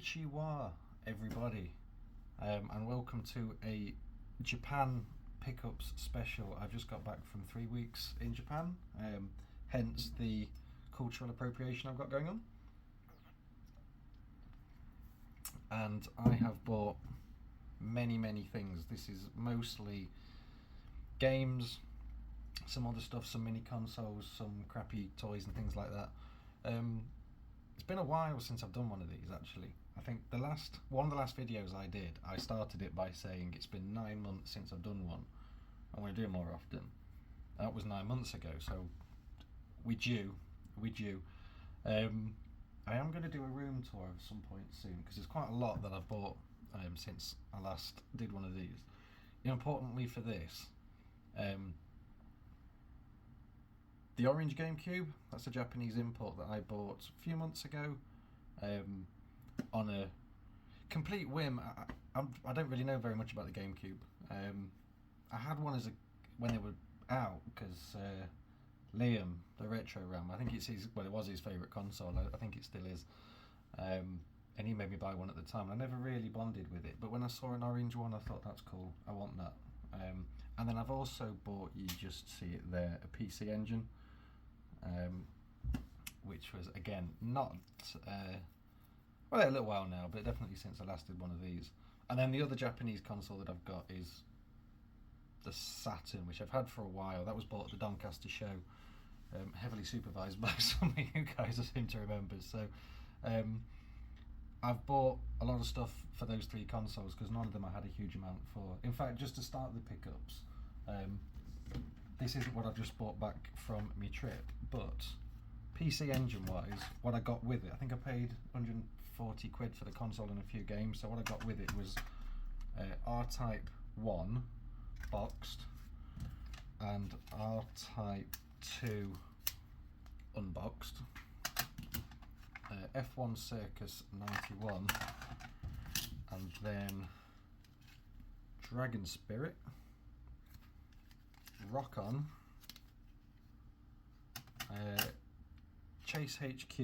Konnichiwa, everybody, and welcome to a Japan pickups special. I've just got back from 3 weeks in Japan, hence the cultural appropriation I've got going on. And I have bought many things. This is mostly games, some other stuff, some mini consoles, some crappy toys and things like that. It's been a while since I've done one of these, actually. I think one of the last videos I did, I started it by saying it's been 9 months since I've done one. I want to do it more often. That was 9 months ago, so we due. I am going to do a room tour at some point soon, because there's quite a lot that I've bought since I last did one of these. Importantly for this, the orange Gamecube, that's a Japanese import that I bought a few months ago on a complete whim. I don't really know very much about the Gamecube. I had one when they were out because Liam, the Retro Ram, I think it was his favourite console. I think it still is. And he made me buy one at the time. I never really bonded with it, but when I saw an orange one, I thought that's cool. I want that. And then I've also bought, you just see it there, a PC Engine. Which was again not a little while now, but definitely since I last did one of these. And then the other Japanese console that I've got is the Saturn, which I've had for a while. That was bought at the Doncaster show, heavily supervised by some of you guys, I seem to remember. So I've bought a lot of stuff for those three consoles because none of them I had a huge amount for. In fact, just to start the pickups, this isn't what I've just bought back from my trip, but PC Engine wise, what I got with it, I think I paid 140 quid for the console and a few games, so what I got with it was R-Type 1 boxed and R-Type 2 unboxed, F1 Circus 91, and then Dragon Spirit, Rock On, Chase HQ,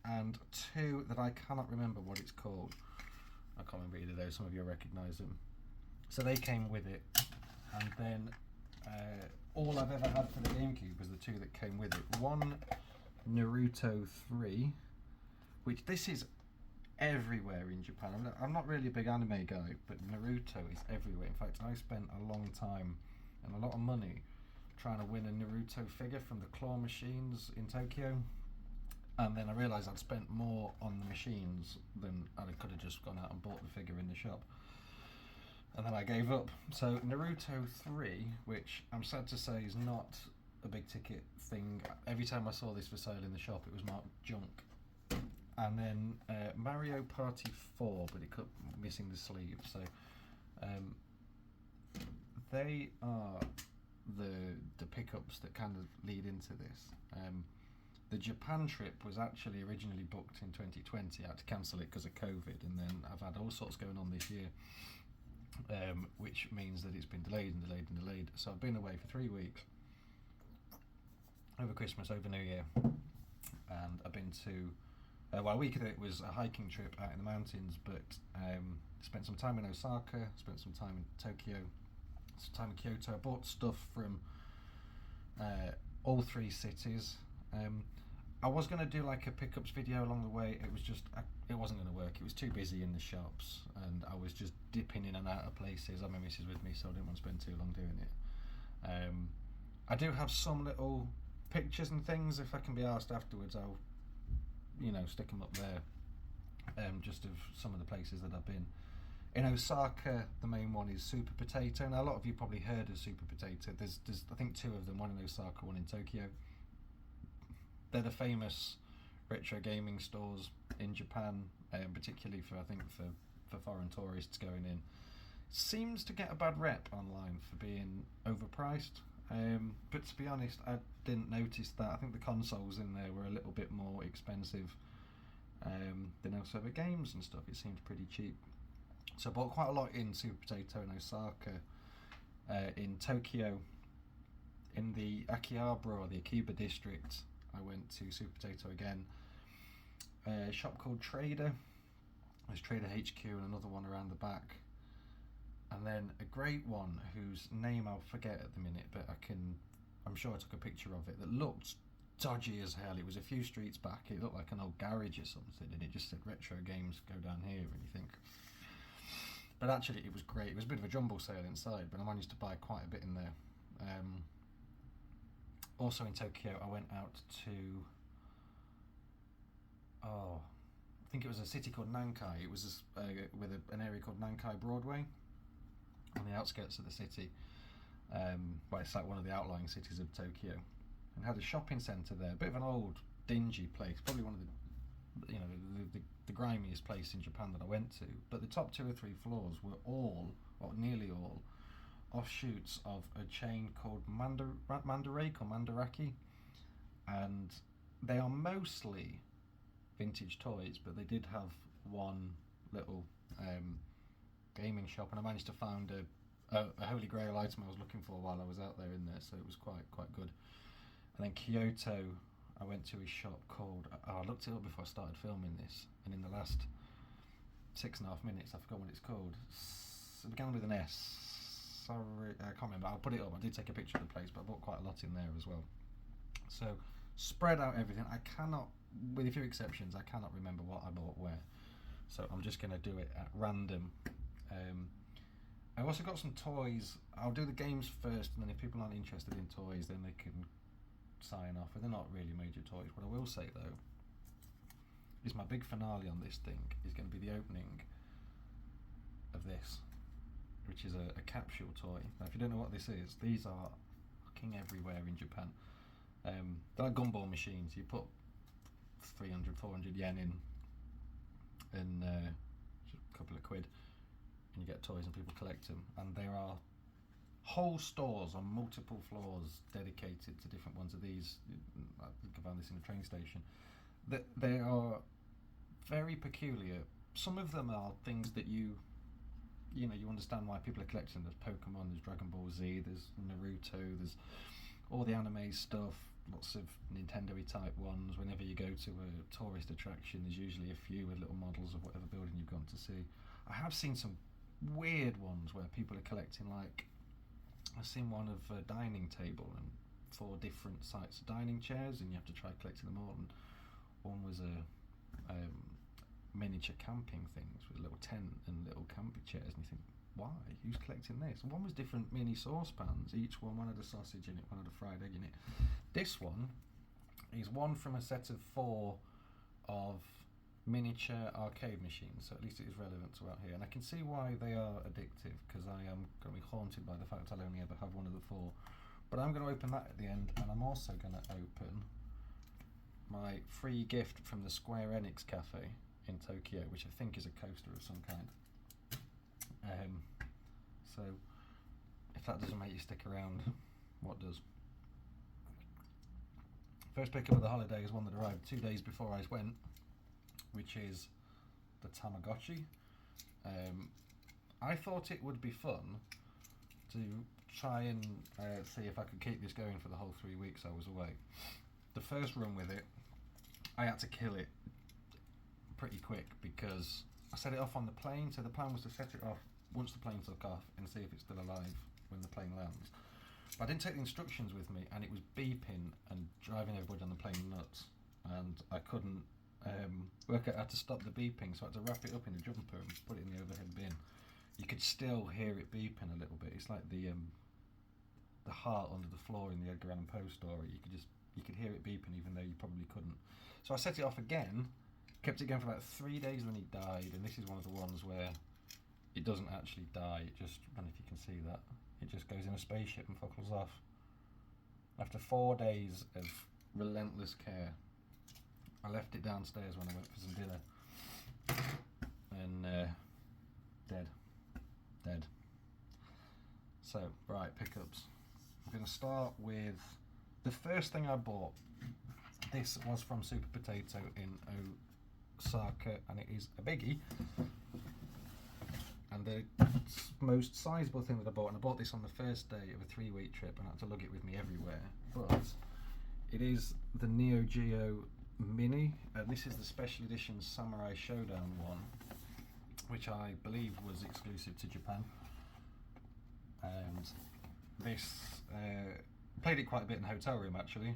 and two that I cannot remember what it's called. I can't remember either of those, some of you recognise them. So they came with it, and then all I've ever had for the Gamecube was the two that came with it. One Naruto 3, which this is everywhere in Japan. I'm not really a big anime guy, but Naruto is everywhere. In fact, I spent a long time and a lot of money trying to win a Naruto figure from the claw machines in Tokyo, and then I realised I'd spent more on the machines than I could have just gone out and bought the figure in the shop, and then I gave up. So Naruto 3, which I'm sad to say is not a big ticket thing. Every time I saw this for sale in the shop, it was marked junk. And then Mario Party 4, but it kept missing the sleeve. So they are the pickups that kind of lead into this. The Japan trip was actually originally booked in 2020. I had to cancel it because of COVID, and then I've had all sorts going on this year, which means that it's been delayed. So I've been away for 3 weeks, over Christmas, over New Year, and I've been to a week of it was a hiking trip out in the mountains, but spent some time in Osaka, spent some time in Tokyo, some time in Kyoto. I bought stuff from all three cities. I was going to do like a pickups video along the way. It was just, it wasn't going to work. It was too busy in the shops, and I was just dipping in and out of places. I had my missus with me, so I didn't want to spend too long doing it. I do have some little pictures and things. If I can be asked afterwards, I'll stick them up there, just of some of the places that I've been. In Osaka, the main one is Super Potato. Now, a lot of you probably heard of Super Potato. There's I think two of them, one in Osaka, one in Tokyo. They're the famous retro gaming stores in Japan, particularly for foreign tourists going in. Seems to get a bad rep online for being overpriced. But to be honest, I didn't notice that. I think the consoles in there were a little bit more expensive than elsewhere. Games and stuff, it seemed pretty cheap. So I bought quite a lot in Super Potato in Osaka. In Tokyo, in the Akihabara or the Akiba district, I went to Super Potato again. A shop called Trader. There's Trader HQ and another one around the back. And then a great one whose name I'll forget at the minute, but I'm sure I took a picture of it, that looked dodgy as hell. It was a few streets back. It looked like an old garage or something, and it just said retro games go down here, and you think. But actually it was great. It was a bit of a jumble sale inside, but I managed to buy quite a bit in there. Also in Tokyo, I went out to, I think it was a city called Nankai. It was with an area called Nankai Broadway on the outskirts of the city. Well, it's like one of the outlying cities of Tokyo, and had a shopping centre there. A bit of an old, dingy place, probably one of the grimiest place in Japan that I went to. But the top 2 or 3 floors were all, or nearly all, offshoots of a chain called Mandarake or Mandarake, and they are mostly vintage toys, but they did have one little gaming shop, and I managed to find a holy grail item I was looking for while I was out there in there, so it was quite good. And then Kyoto, I went to a shop called, I looked it up before I started filming this, and in the last 6.5 minutes I forgot what it's called. It began with an S. Sorry, I can't remember. I'll put it up. I did take a picture of the place, but I bought quite a lot in there as well. So spread out everything. I cannot, with a few exceptions, I cannot remember what I bought where. So I'm just going to do it at random. I also got some toys. I'll do the games first, and then if people aren't interested in toys, then they can sign off. And they're not really major toys. What I will say though is my big finale on this thing is going to be the opening of this, which is a capsule toy. Now, if you don't know what this is, these are fucking everywhere in Japan. They're like gumball machines. You put 300, 400 yen in, and a couple of quid, and you get toys, and people collect them. And there are whole stores on multiple floors dedicated to different ones of these. I think I found this in a train station. They are very peculiar. Some of them are things that you understand why people are collecting. There's Pokemon, there's Dragon Ball Z, there's Naruto, there's all the anime stuff, lots of Nintendo-y type ones. Whenever you go to a tourist attraction, there's usually a few with little models of whatever building you've gone to see. I have seen some weird ones where people are collecting, like, I've seen one of a dining table and 4 different sites of dining chairs, and you have to try collecting them all. And one was a miniature camping things with a little tent and little camping chairs, and you think, why? Who's collecting this? And one was different mini saucepans. Each one had a sausage in it, one had a fried egg in it. This one is one from a set of 4 of miniature arcade machines, so at least it is relevant to out here. And I can see why they are addictive, because I am going to be haunted by the fact I'll only ever have one of the 4. But I'm going to open that at the end, and I'm also going to open my free gift from the Square Enix cafe in Tokyo, which I think is a coaster of some kind. So if that doesn't make you stick around, what does? First pickup of the holiday is one that arrived 2 days before I went, which is the Tamagotchi. I thought it would be fun to try and see if I could keep this going for the whole 3 weeks I was away. The first run with it, I had to kill it pretty quick because I set it off on the plane, so the plan was to set it off once the plane took off and see if it's still alive when the plane lands. But I didn't take the instructions with me, and it was beeping and driving everybody on the plane nuts, and I couldn't work out how to stop the beeping, so I had to wrap it up in a jumper and put it in the overhead bin. You could still hear it beeping a little bit. It's like the heart under the floor in the Edgar Allan Poe story. You could hear it beeping even though you probably couldn't. So I set it off again, kept it going for about 3 days, and then it died. And this is one of the ones where it doesn't actually die. It just, I don't know if you can see that, it just goes in a spaceship and fuckles off. After 4 days of relentless care, I left it downstairs when I went for some dinner, and dead. So, right, pickups. I'm going to start with the first thing I bought. This was from Super Potato in Osaka, and it is a biggie. And the most sizable thing that I bought, and I bought this on the first day of a 3-week trip, and I had to lug it with me everywhere. But it is the Neo Geo Mini, and this is the special edition Samurai Showdown one, which I believe was exclusive to Japan. And this, played it quite a bit in the hotel room actually.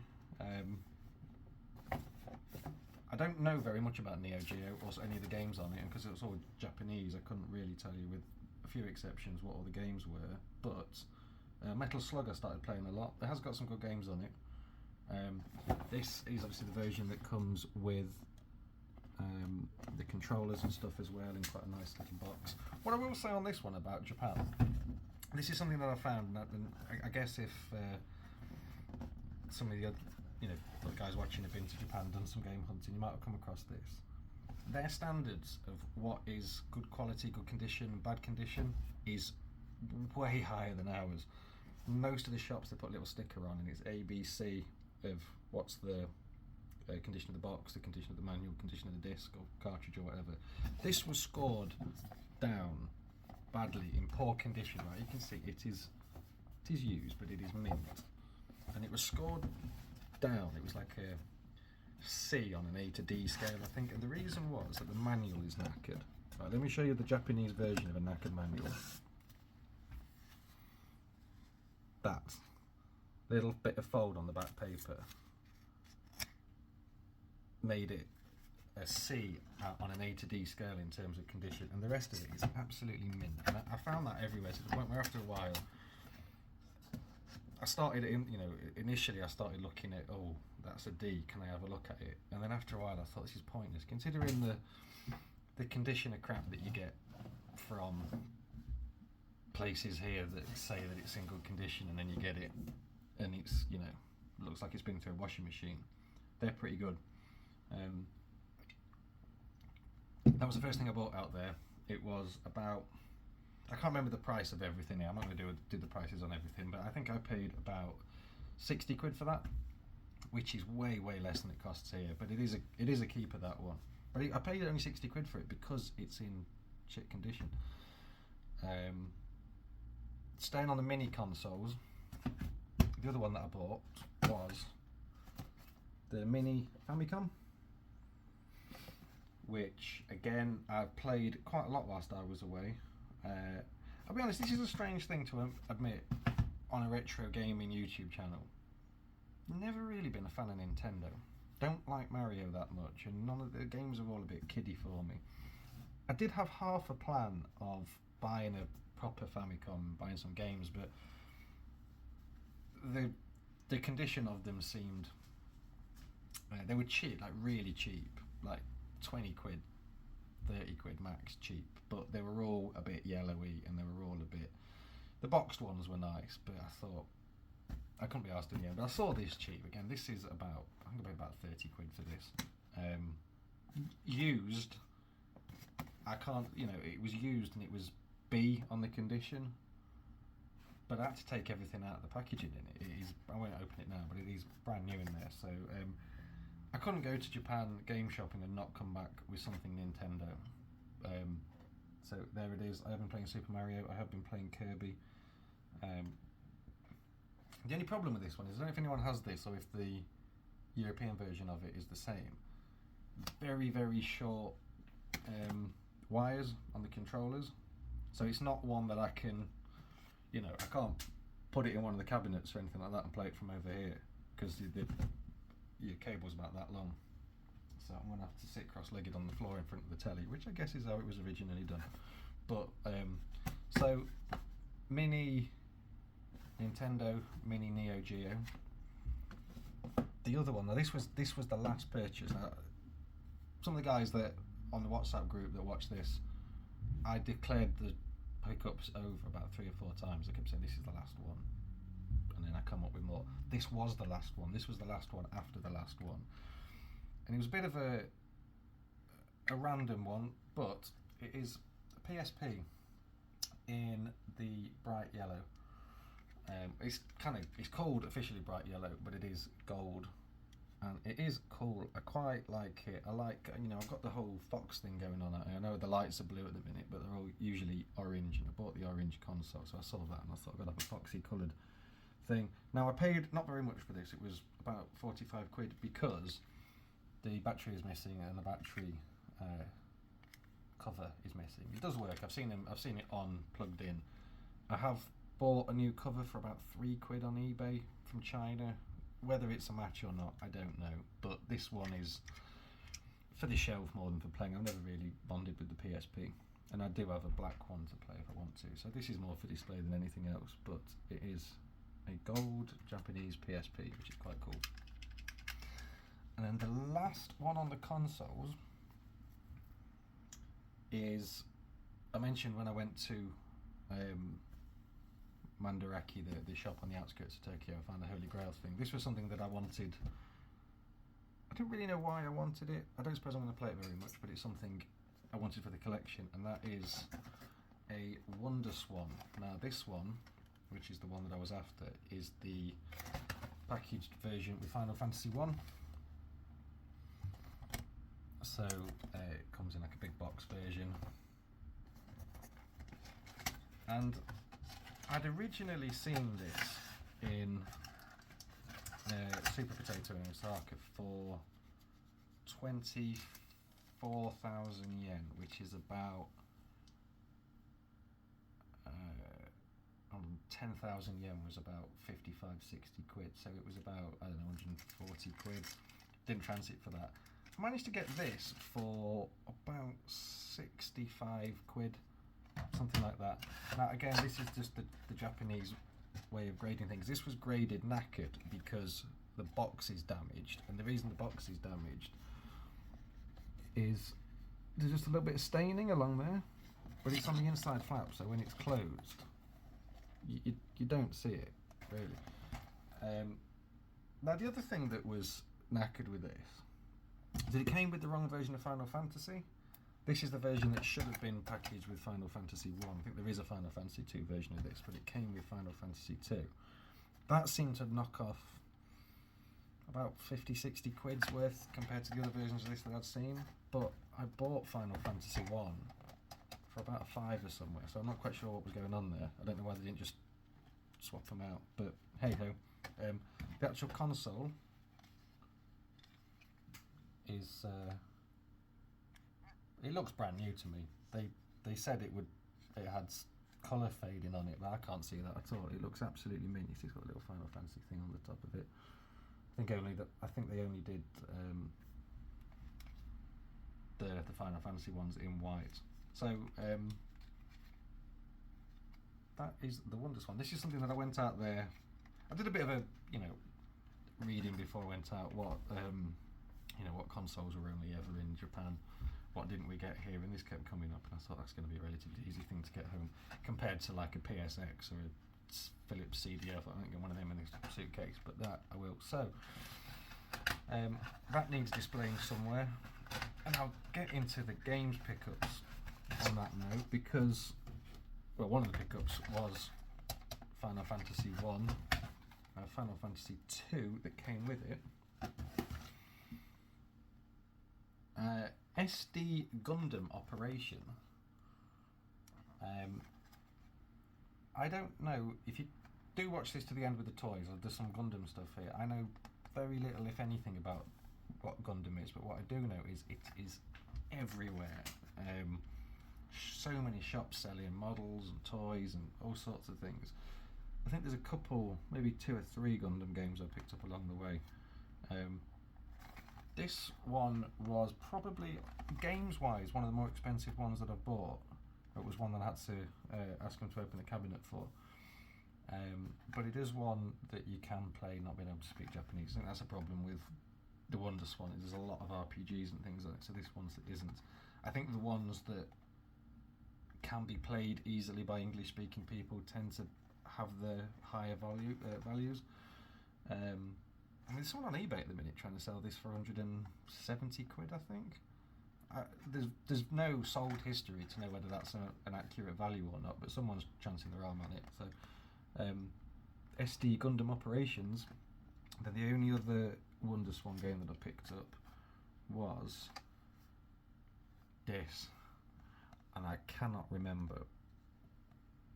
I don't know very much about Neo Geo or any of the games on it, and because it was all Japanese, I couldn't really tell you, with a few exceptions, what all the games were. But Metal Slug I started playing a lot. It has got some good games on it. This is obviously the version that comes with the controllers and stuff as well, in quite a nice little box. What I will say on this one about Japan, this is something that I found, and I guess if some of the other, the guys watching have been to Japan, done some game hunting, you might have come across this. Their standards of what is good quality, good condition, bad condition is way higher than ours. Most of the shops, they put a little sticker on and it's ABC of what's the condition of the box, the condition of the manual, condition of the disc or cartridge or whatever. This was scored down badly, in poor condition, right? You can see it is used, but it is mint. And it was scored down, it was like a C on an A to D scale, I think, and the reason was that the manual is knackered. Right, let me show you the Japanese version of a knackered manual. That little bit of fold on the back paper made it a C on an A to D scale in terms of condition, and the rest of it is absolutely mint. And I found that everywhere, to the point where after a while I started initially I started looking at, oh, that's a D, can I have a look at it? And then after a while I thought, this is pointless, considering the condition of crap that you get from places here that say that it's in good condition, and then you get it and it's, looks like it's been through a washing machine. They're pretty good. That was the first thing I bought out there. It was about, I can't remember the price of everything here. I'm not going to do the prices on everything, but I think I paid about 60 quid for that, which is way less than it costs here. But it is a keeper, that one. But I paid only 60 quid for it because it's in shit condition. Staying on the mini consoles, the other one that I bought was the mini Famicom, which again I've played quite a lot whilst I was away. I'll be honest, this is a strange thing to admit on a retro gaming YouTube channel. Never really been a fan of Nintendo. Don't like Mario that much, and none of the games are all a bit kiddie for me. I did have half a plan of buying a proper Famicom, buying some games, but the condition of them seemed, they were cheap, like really cheap, like 20 quid, 30 quid max cheap, but they were all a bit yellowy, and they were all a bit, the boxed ones were nice, but I thought I couldn't be asked in the end. But I saw this cheap. Again, this is about, I think about 30 quid for this. Used, I can't, it was used and it was B on the condition, but I had to take everything out of the packaging in it. It is, I won't open it now, but it is brand new in there. So I couldn't go to Japan game shopping and not come back with something Nintendo. So there it is. I have been playing Super Mario. I have been playing Kirby. The only problem with this one is, I don't know if anyone has this or if the European version of it is the same. Very short wires on the controllers, so it's not one that I can, I can't put it in one of the cabinets or anything like that and play it from over here, because your cable's about that long. So I'm going to have to sit cross-legged on the floor in front of the telly, which I guess is how it was originally done. But so mini Nintendo, mini Neo Geo. The other one, now this was the last purchase. Now, some of the guys that on the WhatsApp group that watch this, I declared the pickups over about 3 or 4 times. I kept saying, this is the last one, and then I come up with more. This was the last one. This was the last one after the last one, and it was a bit of a random one, but it is a PSP in the bright yellow. It's called officially bright yellow, but it is gold, and it is cool. I quite like it. I like, I've got the whole Fox thing going on. I know the lights are blue at the minute, but they're all usually orange, and I bought the orange console, so I saw that and I thought I'd have a foxy coloured thing. Now I paid not very much for this. It was about 45 quid, because the battery is missing and the battery cover is missing. It does work. I've seen it on plugged in. I have bought a new cover for about £3 on eBay from China. Whether it's a match or not, I don't know. But this one is for the shelf more than for playing. I've never really bonded with the PSP, and I do have a black one to play if I want to. So this is more for display than anything else. But it is a gold Japanese PSP, which is quite cool. And then the last one on the consoles is, I mentioned when I went to Mandarake, the shop on the outskirts of Tokyo, I found the Holy Grail thing. This was something that I wanted. I don't really know why I wanted it. I don't suppose I'm going to play it very much, but it's something I wanted for the collection, and that is a Wonderswan. Now this one, which is the one that I was after, is the packaged version with Final Fantasy 1. So it comes in like a big box version, and I'd originally seen this in Super Potato in Osaka for 24,000 yen, which is about 10,000 yen was about 55, 60 quid. So it was about, I don't know, 140 quid. Didn't fancy it for that. I managed to get this for about 65 quid, something like that. Now again, this is just the Japanese way of grading things. This was graded knackered because the box is damaged, and the reason the box is damaged is there's just a little bit of staining along there, but it's on the inside flap, so when it's closed you don't see it really. Now the other thing that was knackered with this is it came with the wrong version of Final Fantasy. This is the version that should have been packaged with Final Fantasy 1. I think there is a Final Fantasy 2 version of this, but it came with Final Fantasy 2. That seemed to knock off about 50, 60 quid's worth compared to the other versions of this that I'd seen. But I bought Final Fantasy 1 for about a fiver somewhere, so I'm not quite sure what was going on there. I don't know why they didn't just swap them out, but hey ho. The actual console is... it looks brand new to me. They said it had colour fading on it, but I can't see that at all. It looks absolutely mint. It's got a little Final Fantasy thing on the top of it. I think they only did the Final Fantasy ones in white. So that is the Wonderswan. This is something that I went out there. I did a bit of a reading before I went out what what consoles were only ever in Japan. What didn't we get here? And this kept coming up, and I thought that's going to be a relatively easy thing to get home compared to like a PSX or a Philips CDF. I won't get one of them in this suitcase, but that I will. So that needs displaying somewhere, and I'll get into the games pickups on that note because, well, one of the pickups was Final Fantasy 1, Final Fantasy 2 that came with it. SD Gundam Operation. I don't know if you do watch this to the end with the toys, or there's some Gundam stuff here. I know very little, if anything, about what Gundam is, but what I do know is it is everywhere. So many shops selling models and toys and all sorts of things. I think there's a couple, maybe 2 or 3 Gundam games I picked up along the way. This one was probably, games-wise, one of the more expensive ones that I've bought. It was one that I had to ask them to open the cabinet for. But it is one that you can play not being able to speak Japanese. I think that's a problem with the Wonderswan. There's a lot of RPGs and things like that, so this one isn't. I think the ones that can be played easily by English-speaking people tend to have the higher values. There's someone on eBay at the minute trying to sell this for 170 quid, I think. There's no sold history to know whether that's an accurate value or not, but someone's chancing their arm on it. So, SD Gundam Operations. Then the only other Wonderswan game that I picked up was this, and I cannot remember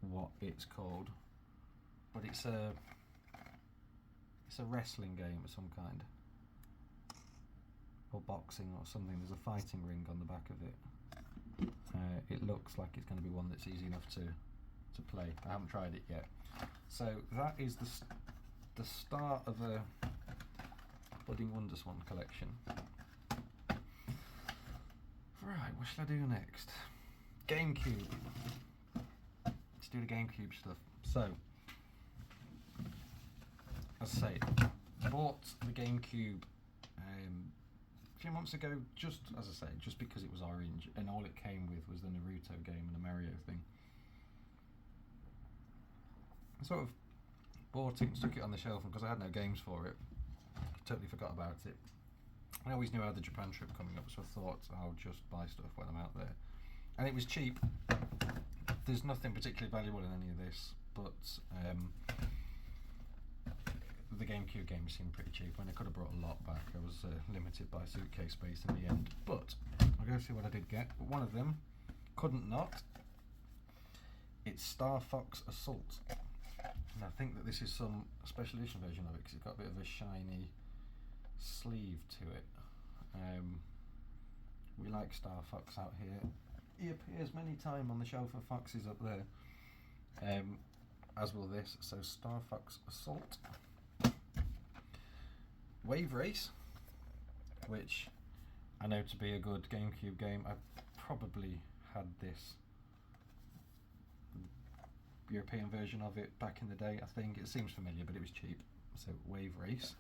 what it's called, but it's a wrestling game of some kind. or boxing or something. There's a fighting ring on the back of it. It looks like it's going to be one that's easy enough to play. I haven't tried it yet. So that is the start of a budding Wonderswan collection. Right, what shall I do next? Gamecube. Let's do the Gamecube stuff. So, as I say, I bought the Gamecube a few months ago, just as I say, just because it was orange, and all it came with was the Naruto game and the Mario thing. I sort of bought it and stuck it on the shelf because I had no games for it. Totally forgot about it. I always knew I had the Japan trip coming up, so I thought I'll just buy stuff when I'm out there. And it was cheap. There's nothing particularly valuable in any of this, but the Gamecube games seemed pretty cheap, and I could have brought a lot back. I was limited by suitcase space in the end. But I'll go see what I did get. But one of them, couldn't not. It's Star Fox Assault. And I think that this is some special edition version of it because it's got a bit of a shiny sleeve to it. We like Star Fox out here. He appears many times on the shelf of Foxes up there, as will this. So Star Fox Assault. Wave Race, which I know to be a good Gamecube game. I've probably had this European version of it back in the day. I think it seems familiar, but it was cheap. So Wave Race.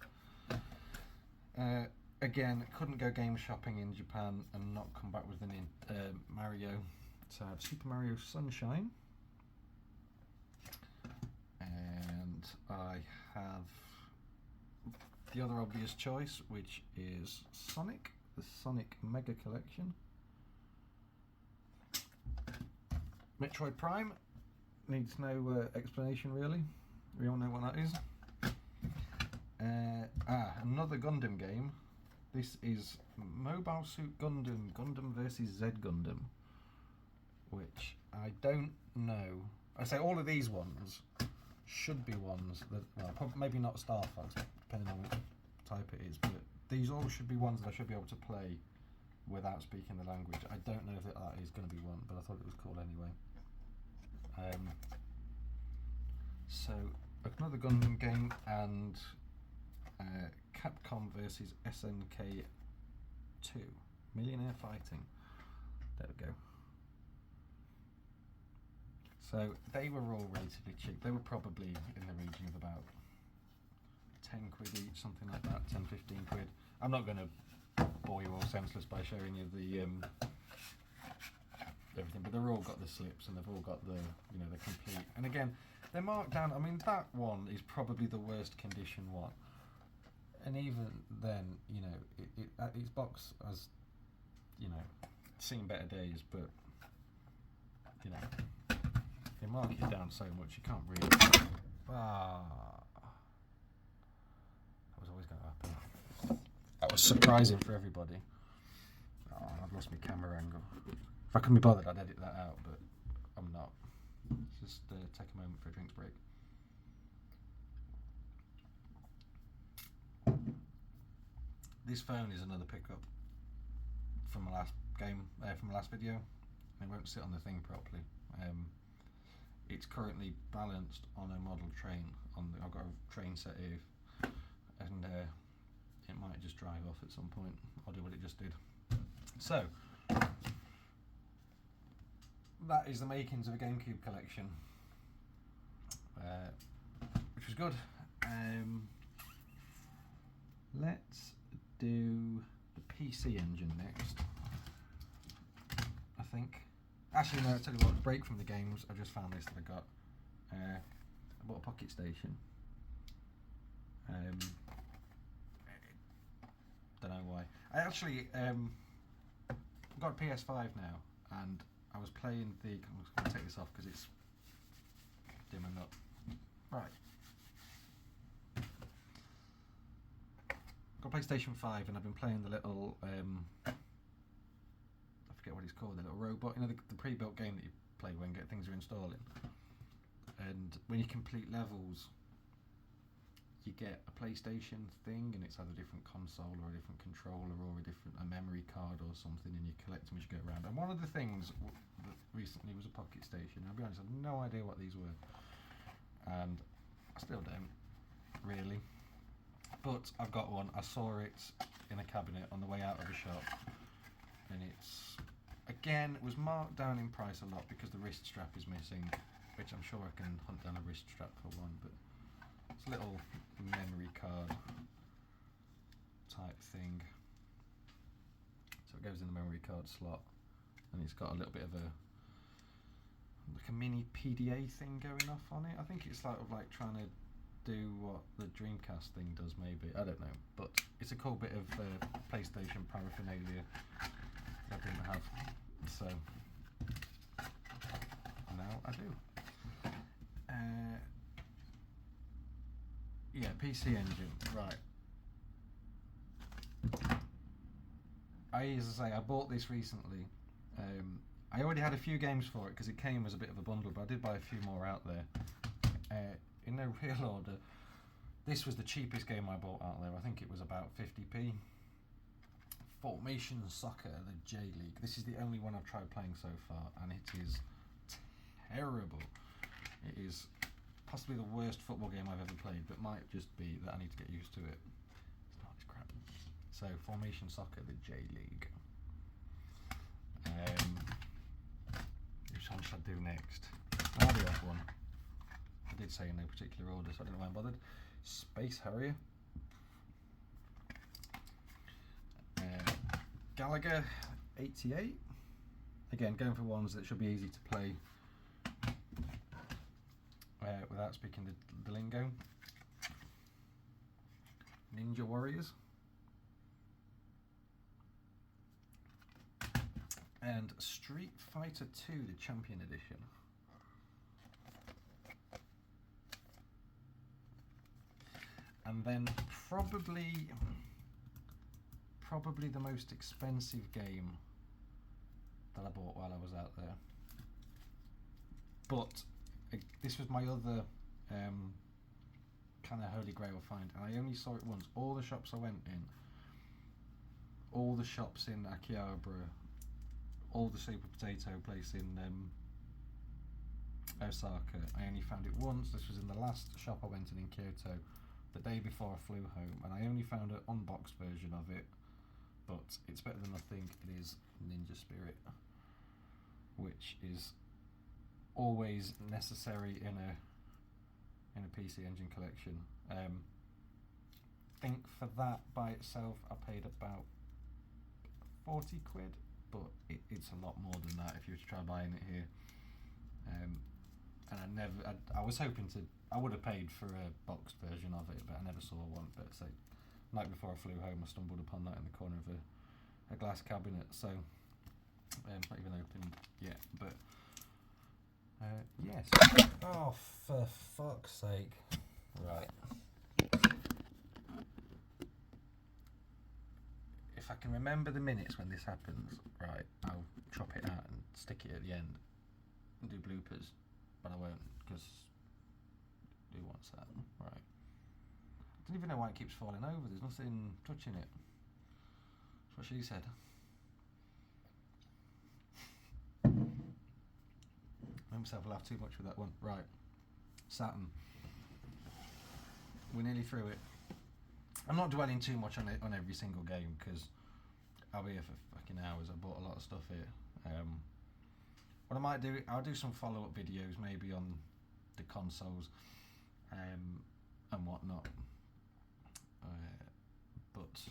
Again, couldn't go game shopping in Japan and not come back with Mario. So I have Super Mario Sunshine, and I have the other obvious choice, which is Sonic, the Sonic Mega Collection. Metroid Prime needs no explanation really. We all know what that is. Another Gundam game. This is Mobile Suit Gundam, Gundam vs Z Gundam, which I don't know. I say all of these ones should be ones that, well, probably, maybe not Star Fox, depending on what type it is, but these all should be ones that I should be able to play without speaking the language. I don't know if that is going to be one, but I thought it was cool anyway. So another Gundam game, and Capcom versus SNK 2, Millionaire Fighting. There we go. So they were all relatively cheap. They were probably in the region of about 10 quid each, something like that, 10, 15 quid. I'm not going to bore you all senseless by showing you the everything, but they've all got the slips and they've all got the, you know, the complete. And again, they're marked down. I mean, that one is probably the worst condition one. And even then, you know, its box has, you know, seen better days, but, you know, they mark it down so much you can't really. That was always going to happen. That was surprising for everybody. Oh, I've lost my camera angle. If I can be bothered, I'd edit that out, but I'm not. Let's just take a moment for a drinks break. This phone is another pickup from my last game, from my last video. It won't sit on the thing properly. It's currently balanced on a model train. I've got a train set here, and it might just drive off at some point. I'll do what it just did. So that is the makings of a Gamecube collection, which was good. Let's do the PC engine next, I think. Actually, no, I'll tell you what, break from the games, I just found this that I got. I bought a Pocket Station. Don't know why. I actually got a PS5 now, and I was playing the. I'm just going to take this off because it's dimming up. Right. Got PlayStation 5, and I've been playing the little. I forget what it's called. The little robot. You know, the pre-built game that you play when things are installing. And when you complete levels, you get a PlayStation thing, and it's either a different console or a different controller or a memory card or something, and you collect them as you go around. And one of the things that recently was a Pocket Station. I'll be honest, I had no idea what these were, and I still don't really. But I've got one. I saw it in a cabinet on the way out of the shop, and it's, again, it was marked down in price a lot because the wrist strap is missing, which I'm sure I can hunt down a wrist strap for one, but it's a little memory card type thing. So it goes in the memory card slot, and it's got a little bit of a mini PDA thing going off on it. I think it's sort of like trying to do what the Dreamcast thing does, maybe. I don't know, but it's a cool bit of PlayStation paraphernalia I didn't have, so now I do. Yeah, PC Engine, right. As I say, I bought this recently. I already had a few games for it because it came as a bit of a bundle, but I did buy a few more out there. In no real order, this was the cheapest game I bought out there. I think it was about 50p. Formation Soccer, the J League. This is the only one I've tried playing so far, and it is terrible. It is possibly the worst football game I've ever played, but might just be that I need to get used to it. It's not, it's crap. So, Formation Soccer, the J League. Which one should I do next? I'll do that one. I did say in no particular order, so I don't know why I'm bothered. Space Harrier. Gallagher 88. Again, going for ones that should be easy to play without speaking the lingo. Ninja Warriors. And Street Fighter 2, the Champion Edition. And then probably the most expensive game that I bought while I was out there. But this was my other kind of holy grail find, and I only saw it once. All the shops I went in, all the shops in Akihabara, all the Super Potato place in Osaka, I only found it once. This was in the last shop I went in Kyoto, the day before I flew home, and I only found an unboxed version of it, but it's better than nothing. It is Ninja Spirit, which is always necessary in a PC Engine collection. I think for that by itself I paid about 40 quid, but it's a lot more than that if you were to try buying it here. And I was hoping to, I would have paid for a boxed version of it, but I never saw one. But so, night before I flew home, I stumbled upon that in the corner of a glass cabinet. So, not even opened yet, but yes. Oh, for fuck's sake! Right. If I can remember the minutes when this happens, right, I'll chop it out and stick it at the end and do bloopers. But I won't, because who wants that? Right. I don't even know why it keeps falling over. There's nothing touching it. That's what she said. I made myself laugh too much with that one. Right. Saturn. We're nearly through it. I'm not dwelling too much on it on every single game, because I'll be here for fucking hours. I bought a lot of stuff here. What I might do, I'll do some follow-up videos maybe on the consoles and whatnot. But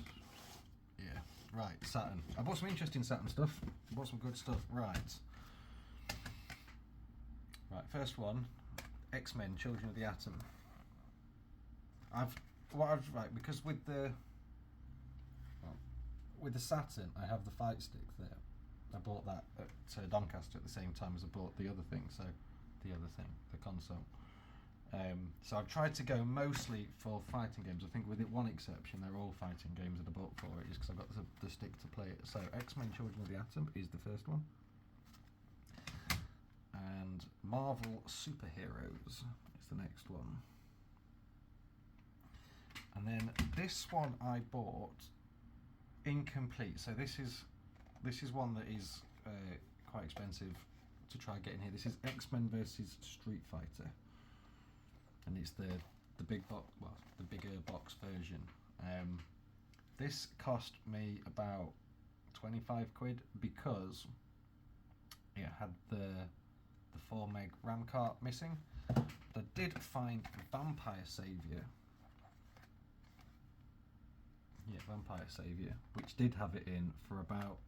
yeah, right, Saturn. I bought some interesting Saturn stuff. I bought some good stuff. Right, first one, X-Men: Children of the Atom. Because with the Saturn, I have the fight stick there. I bought that at Doncaster at the same time as I bought the other thing, the console. So I've tried to go mostly for fighting games. I think with it one exception, they're all fighting games that I bought for it, just because I've got the stick to play it. So X-Men: Children of the Atom is the first one. And Marvel Superheroes is the next one. And then this one I bought incomplete. So this is one that is quite expensive to try getting here. This is X-Men versus Street Fighter, and it's the big box, well, the bigger box version. This cost me about 25 quid because it had the 4 meg RAM card missing. But I did find Vampire Saviour. Yeah, Vampire Saviour, which did have it in for about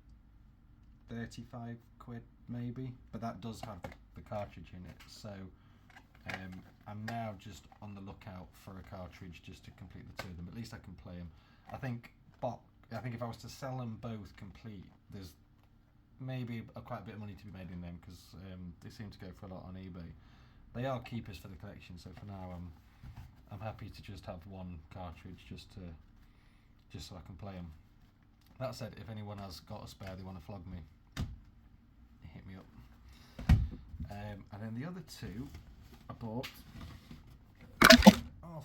35 quid maybe, but that does have the cartridge in it. So I'm now just on the lookout for a cartridge just to complete the two of them. At least I can play them. I think if I was to sell them both complete, there's maybe quite a bit of money to be made in them, because they seem to go for a lot on eBay. They are keepers for the collection, so for now I'm happy to just have one cartridge just so I can play them. That said, if anyone has got a spare, they want to flog me, hit me up. And then the other two I bought. Oh,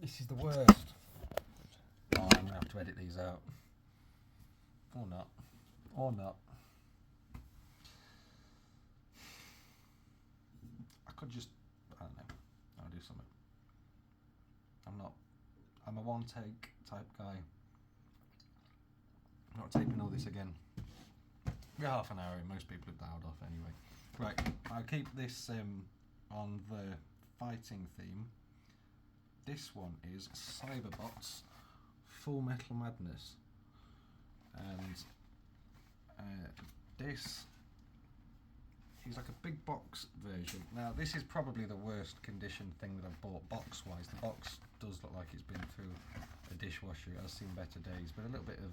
this is the worst. Oh, I'm going to have to edit these out. Or not. Or not. I could just, I don't know, I'll do something. I'm a one take type guy. I'm not taping all this again. We're half an hour in, most people have dialed off anyway. Right, I'll keep this on the fighting theme. This one is Cyberbots Full Metal Madness, and this is like a big box version. Now this is probably the worst condition thing that I've bought box wise. The box does look like it's been through a dishwasher. It has seen better days, but a little bit of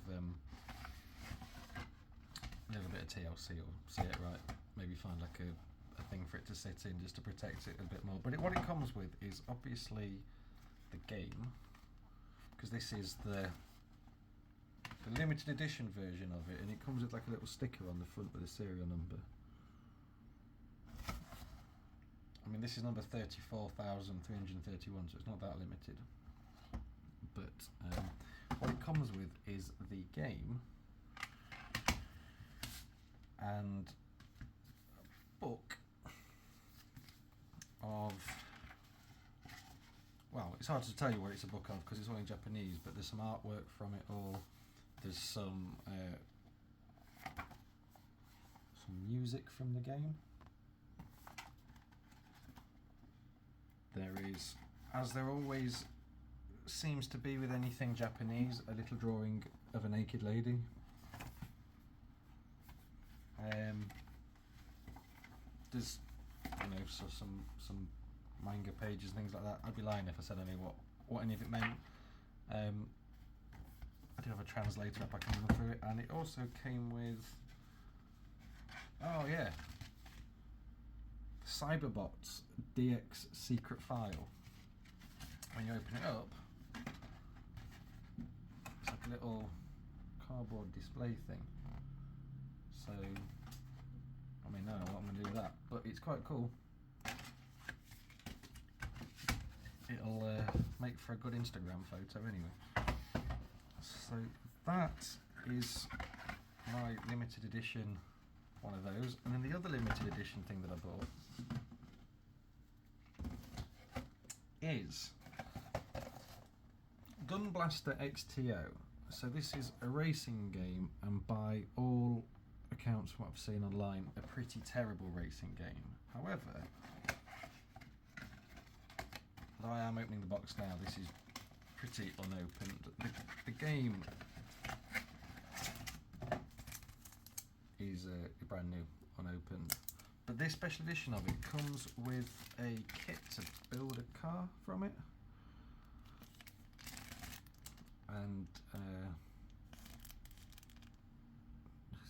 TLC will see it right. Maybe find like a thing for it to sit in just to protect it a bit more. But what it comes with is obviously the game, because this is the limited edition version of it, and it comes with like a little sticker on the front with a serial number. I mean, this is number 34,331, so it's not that limited. But what it comes with is the game and a book of, well, it's hard to tell you what it's a book of because it's all in Japanese, but there's some artwork from it all. There's some music from the game. There is, as there always seems to be with anything Japanese, a little drawing of a naked lady. There's, so some manga pages, things like that. I'd be lying if I said I knew what any of it meant. I do have a translator up, I can run through it, and it also came with, oh yeah, Cyberbots DX secret file. When you open it up, it's like a little cardboard display thing. So, I mean, I don't know what I'm going to do with that, but it's quite cool. It'll make for a good Instagram photo anyway. So that is my limited edition, one of those. And then the other limited edition thing that I bought is Gun Blaster XTO. So this is a racing game, and by all accounts from what I've seen online, a pretty terrible racing game. However, though I am opening the box now, this is pretty unopened. The game is brand new, unopened. But this special edition of it comes with a kit to build a car from it. And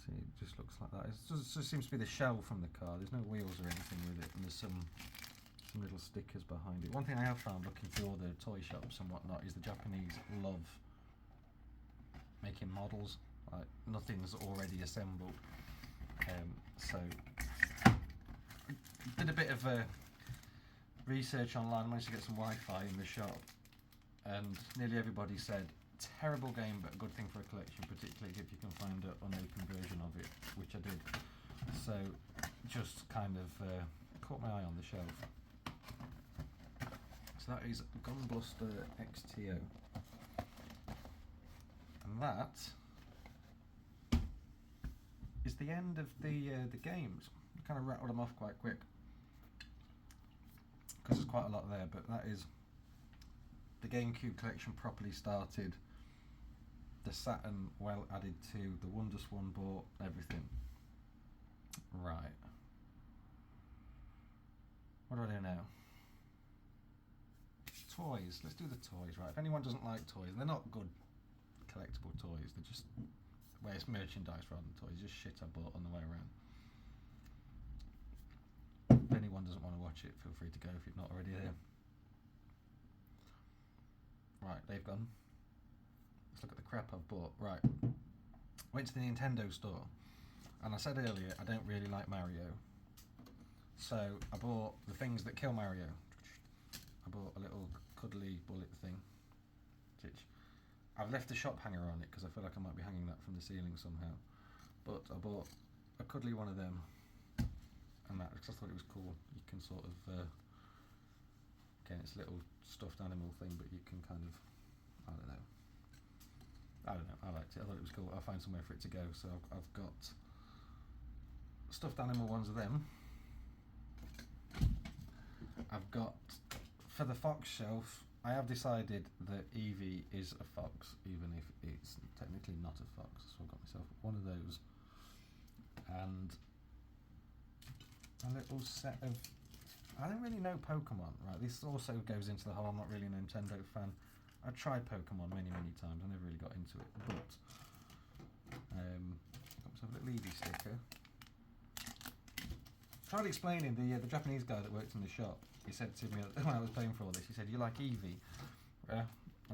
see, it just looks like that. It just seems to be the shell from the car. There's no wheels or anything with it, and there's some little stickers behind it. One thing I have found looking through all the toy shops and whatnot is the Japanese love making models. Like, nothing's already assembled. So did a bit of research online, I managed to get some Wi-Fi in the shop, and nearly everybody said terrible game but a good thing for a collection, particularly if you can find an unopened version of it, which I did. So just kind of caught my eye on the shelf. So that is Gunbuster XTO, and that is the end of the games. I kind of rattled them off quite quick because there's quite a lot there, but that is the Gamecube collection properly started. The Saturn well added to, the Wonderswan bought, everything. Right. What do I do now? Toys. Let's do the toys, right? If anyone doesn't like toys, they're not good collectible toys. They're just, well, it's merchandise rather than toys. Just shit I bought on the way around. If anyone doesn't want to watch it, feel free to go if you're not already here. Right, they've gone. Let's look at the crap I've bought. Right. Went to the Nintendo store, and I said earlier I don't really like Mario. So I bought the things that kill Mario. I bought a little cuddly bullet thing, which I've left the shop hanger on it because I feel like I might be hanging that from the ceiling somehow. But I bought a cuddly one of them, and that because I thought it was cool. You can sort of, again, it's a little stuffed animal thing, but you can kind of, I don't know, I liked it. I thought it was cool. I'll find somewhere for it to go. So I've got stuffed animal ones of them. I've got, for the fox shelf, I have decided that Eevee is a fox, even if it's technically not a fox. So I've got myself one of those, and a little set of, I don't really know Pokemon, right? This also goes into the whole I'm not really a Nintendo fan. I've tried Pokemon many times, I never really got into it, but got myself a little Eevee sticker. Tried explaining, the Japanese guy that worked in the shop, he said to me when I was paying for all this, he said, "You like Eevee?" And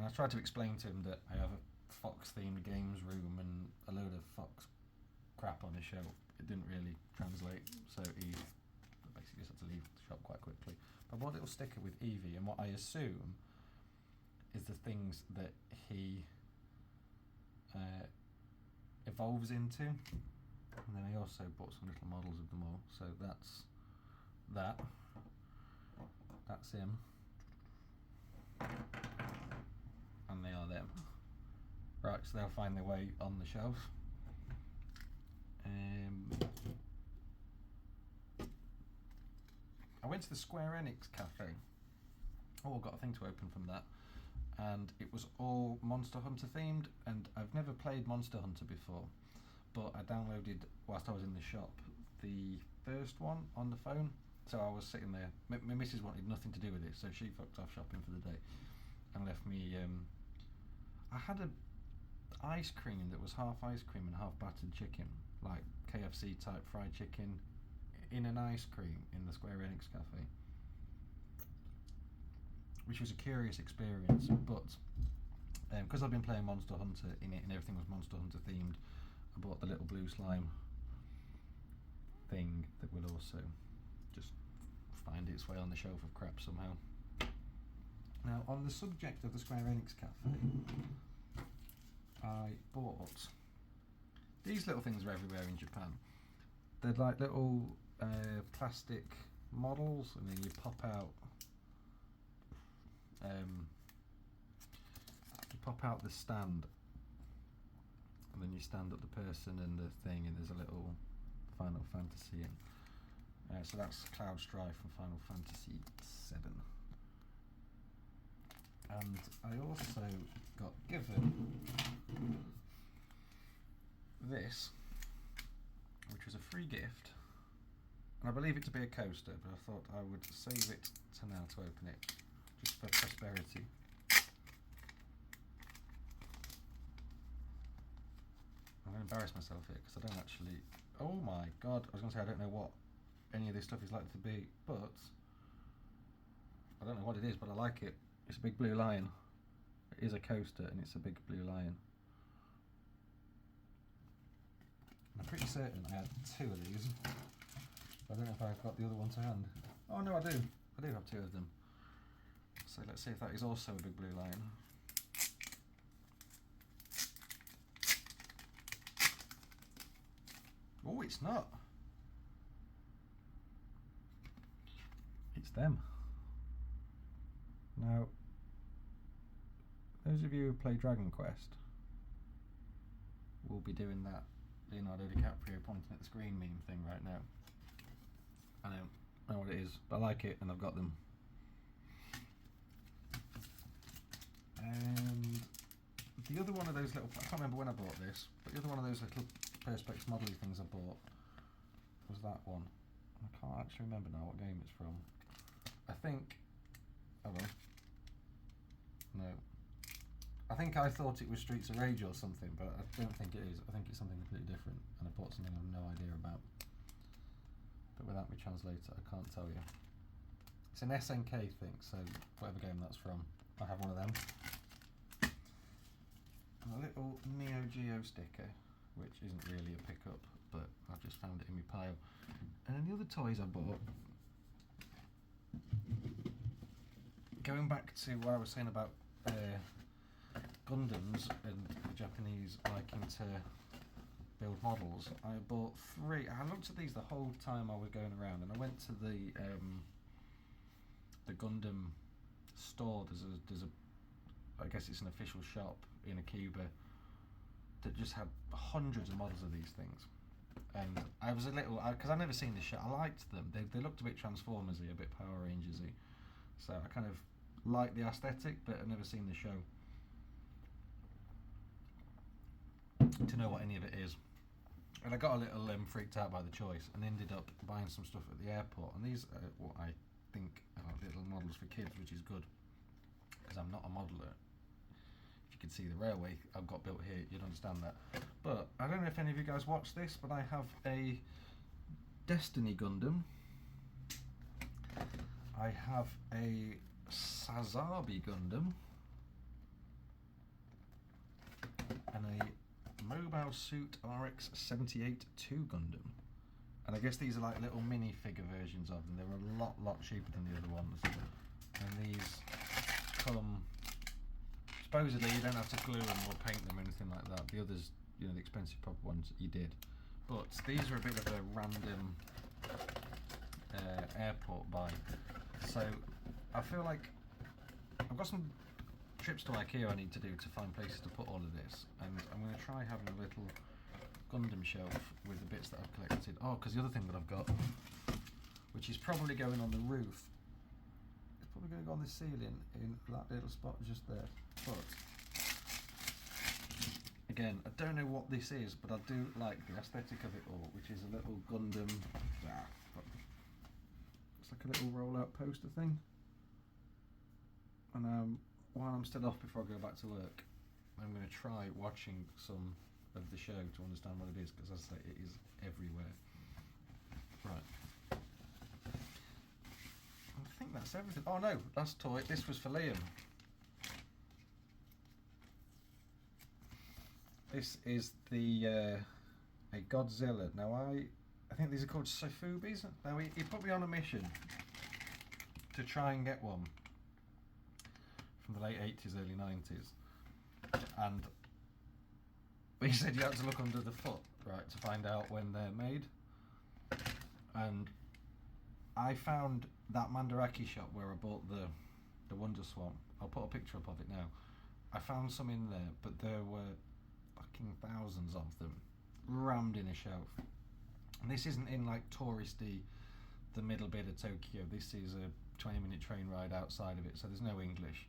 I tried to explain to him that I have a fox-themed games room and a load of fox crap on the shelf. It didn't really translate, so he basically just had to leave the shop quite quickly. But I bought a little sticker with Eevee, and what I assume is the things that he evolves into. And then I also bought some little models of them all. So that's that. That's him. And they are them. Right, so they'll find their way on the shelf. I went to the Square Enix cafe. Oh, I got a thing to open from that. And it was all Monster Hunter themed, and I've never played Monster Hunter before, but I downloaded, whilst I was in the shop, the first one on the phone. So I was sitting there, my missus wanted nothing to do with it, so she fucked off shopping for the day and left me, I had a ice cream that was half ice cream and half battered chicken, like KFC type fried chicken in an ice cream in the Square Enix cafe, which was a curious experience. But because I've been playing Monster Hunter in it and everything was Monster Hunter themed, I bought the little blue slime thing that will also just find its way on the shelf of crap somehow. Now, on the subject of the Square Enix cafe, I bought these little things are everywhere in Japan. They're like little plastic models, and then you pop out the stand, and then you stand up the person and the thing, and there's a little Final Fantasy in. So that's Cloud Strife from Final Fantasy VII. And I also got given this, which was a free gift, and I believe it to be a coaster, but I thought I would save it to now to open it, just for prosperity. I'm going to embarrass myself here because I don't actually, oh my god, I was going to say I don't know what any of this stuff is likely to be, but I don't know what it is, but I like it. It's a big blue lion. It is a coaster and it's a big blue lion. I'm pretty certain I had two of these. I don't know if I've got the other one to hand. Oh no, I do. I do have 2 of them. So let's see if that is also a big blue lion. Oh, it's not. It's them. Now, those of you who play Dragon Quest will be doing that Leonardo DiCaprio pointing at the screen meme thing right now. I don't know what it is, but I like it and I've got them. And the other one of those little, I can't remember when I bought this, but the other one of those little Perspex model-y things I bought was that one. I can't actually remember now what game it's from. I think, oh well, no. I think I thought it was Streets of Rage or something, but I don't think it is. I think it's something completely different, and I bought something I have no idea about. But without me translator, I can't tell you. It's an SNK thing, so whatever game that's from, I have one of them. And a little Neo Geo sticker, which isn't really a pickup, but I've just found it in my pile. And then the other toys I bought, going back to what I was saying about Gundams and the Japanese liking to build models, I bought 3. I looked at these the whole time I was going around, and I went to the Gundam store. There's a I guess it's an official shop in Akiba that just had hundreds of models of these things. And I was a little, because I've never seen this show, I liked them. They looked a bit Transformers-y, a bit Power Rangers-y. So I kind of like the aesthetic, but I've never seen the show to know what any of it is. And I got a little freaked out by the choice and ended up buying some stuff at the airport. And these are what I think are little models for kids, which is good, because I'm not a modeller. If you could see the railway I've got built here, you'd understand that. But I don't know if any of you guys watch this, but I have a Destiny Gundam. I have a Sazabi Gundam. And a Mobile Suit RX-78-2 Gundam. And I guess these are like little minifigure versions of them. They're a lot cheaper than the other ones. And these come, supposedly you don't have to glue them or paint them or anything like that. The others, you know, the expensive proper ones, you did. But these are a bit of a random airport buy. So I feel like I've got some trips to IKEA I need to do to find places to put all of this, and I'm going to try having a little Gundam shelf with the bits that I've collected. Oh, because the other thing that I've got, which is probably going on the roof, it's probably going to go on the ceiling in that little spot just there. But again, I don't know what this is, but I do like the aesthetic of it all, which is a little Gundam. It's like a little roll-out poster thing. And while I'm still off before I go back to work, I'm going to try watching some of the show to understand what it is, because as I say, it is everywhere. Right. I think that's everything. Oh no, last toy. This was for Liam. This is the a Godzilla. Now I think these are called Sofubis. Now he put me on a mission to try and get one from the late 80s, early 90s, and he said you had to look under the foot, right, to find out when they're made. And I found that Mandarake shop where I bought the Wonderswan. I'll put a picture up of it now. I found some in there, but there were fucking thousands of them rammed in a shelf. And this isn't in like touristy, the middle bit of Tokyo. This is a 20-minute train ride outside of it, so there's no English.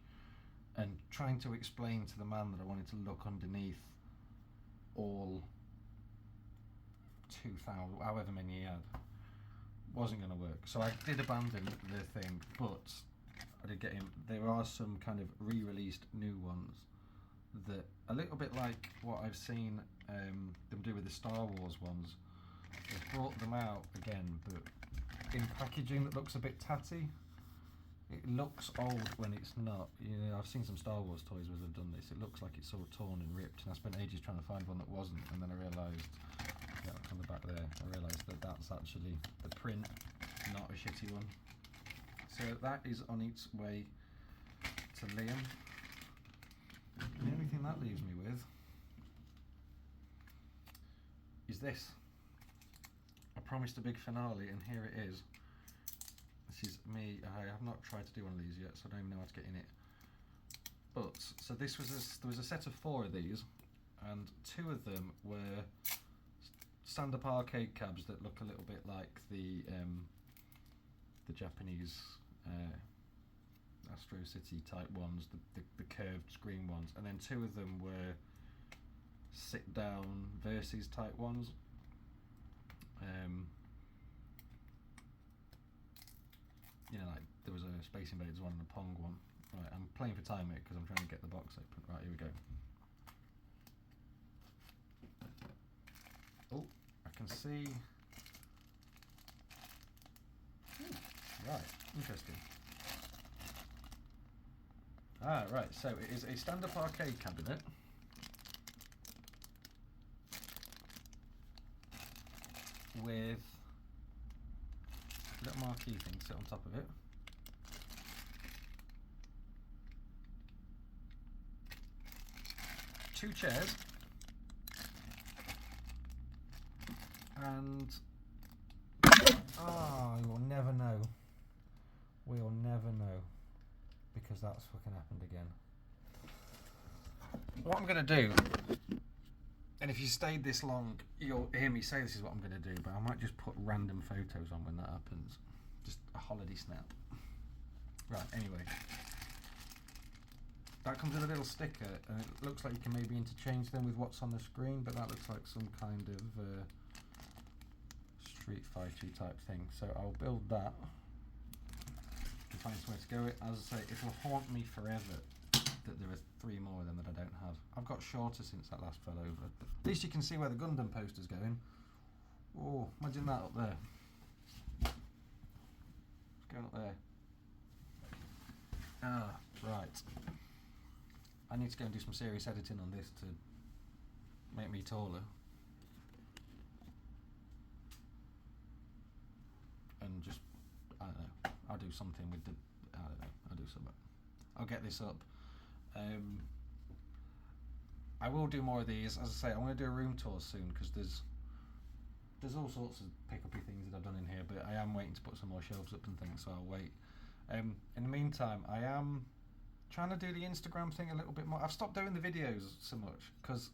And trying to explain to the man that I wanted to look underneath all 2,000, however many he had, wasn't going to work. So I did abandon the thing, but I did get him. There are some kind of re-released new ones that, a little bit like what I've seen them do with the Star Wars ones. They've brought them out again, but in packaging that looks a bit tatty. It looks old when it's not. You know, I've seen some Star Wars toys where they've done this. It looks like it's sort of torn and ripped, and I spent ages trying to find one that wasn't, and then I realised, yeah, on the back there, I realised that that's actually the print, not a shitty one. So that is on its way to Liam. The only thing that leaves me with is this. I promised a big finale, and here it is. This is me. I have not tried to do one of these yet, so I don't even know how to get in it. But so this was there was a set of 4 of these, and 2 of them were stand-up arcade cabs that look a little bit like the Japanese Astro City type ones, the curved screen ones, and then 2 of them were sit-down versus type ones. You know, like there was a Space Invaders one and a Pong one. Right, I'm playing for time here because I'm trying to get the box open. Right, here we go. Oh, I can see. Right, interesting. Ah, right, so it is a stand-up arcade cabinet with a little marquee thing sit on top of it. Two chairs and you will never know. We'll never know because that's fucking happened again. What I'm gonna do, and if you stayed this long, you'll hear me say this is what I'm gonna do, but I might just put random photos on when that happens. Just a holiday snap. Right, anyway. That comes with a little sticker, and it looks like you can maybe interchange them with what's on the screen, but that looks like some kind of Street Fighter type thing. So I'll build that and find somewhere to go with. As I say, it will haunt me forever that there are 3 more of them that I don't have. I've got shorter since that last fell over, but at least you can see where the Gundam poster's going. Oh, imagine that up there. It's going up there. Ah, right. I need to go and do some serious editing on this to make me taller. And just, I don't know, I'll do something with the, I don't know, I'll do something. I'll get this up. I will do more of these. As I say, I want to do a room tour soon because there's all sorts of pick-uppy things that I've done in here, but I am waiting to put some more shelves up and things, so I'll wait. In the meantime, I am trying to do the Instagram thing a little bit more. I've stopped doing the videos so much because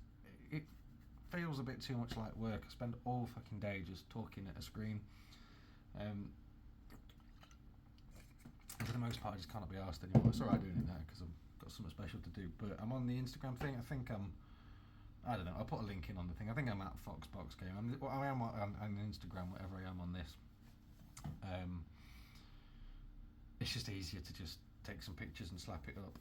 it feels a bit too much like work. I spend all fucking day just talking at a screen. For the most part, I just can't be arsed anymore. It's alright doing it now because I've got something special to do. But I'm on the Instagram thing. I think I don't know. I'll put a link in on the thing. I think I'm at Foxbox Game. I am on Instagram, whatever I am on this. It's just easier to just take some pictures and slap it up.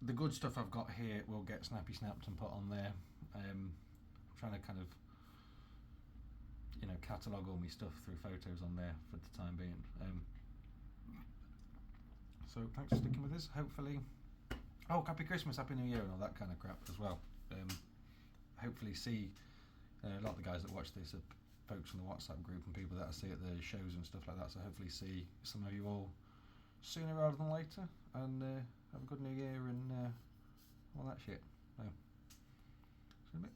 The good stuff I've got here will get snappy snapped and put on there. I'm trying to kind of, you know, catalogue all my stuff through photos on there for the time being. So thanks for sticking with us. Hopefully, happy Christmas, happy New Year, and all that kind of crap as well. Hopefully, see a lot of the guys that watch this are folks from the WhatsApp group and people that I see at the shows and stuff like that. So hopefully, see some of you all sooner rather than later, and have a good New Year and all that shit. See you in a bit.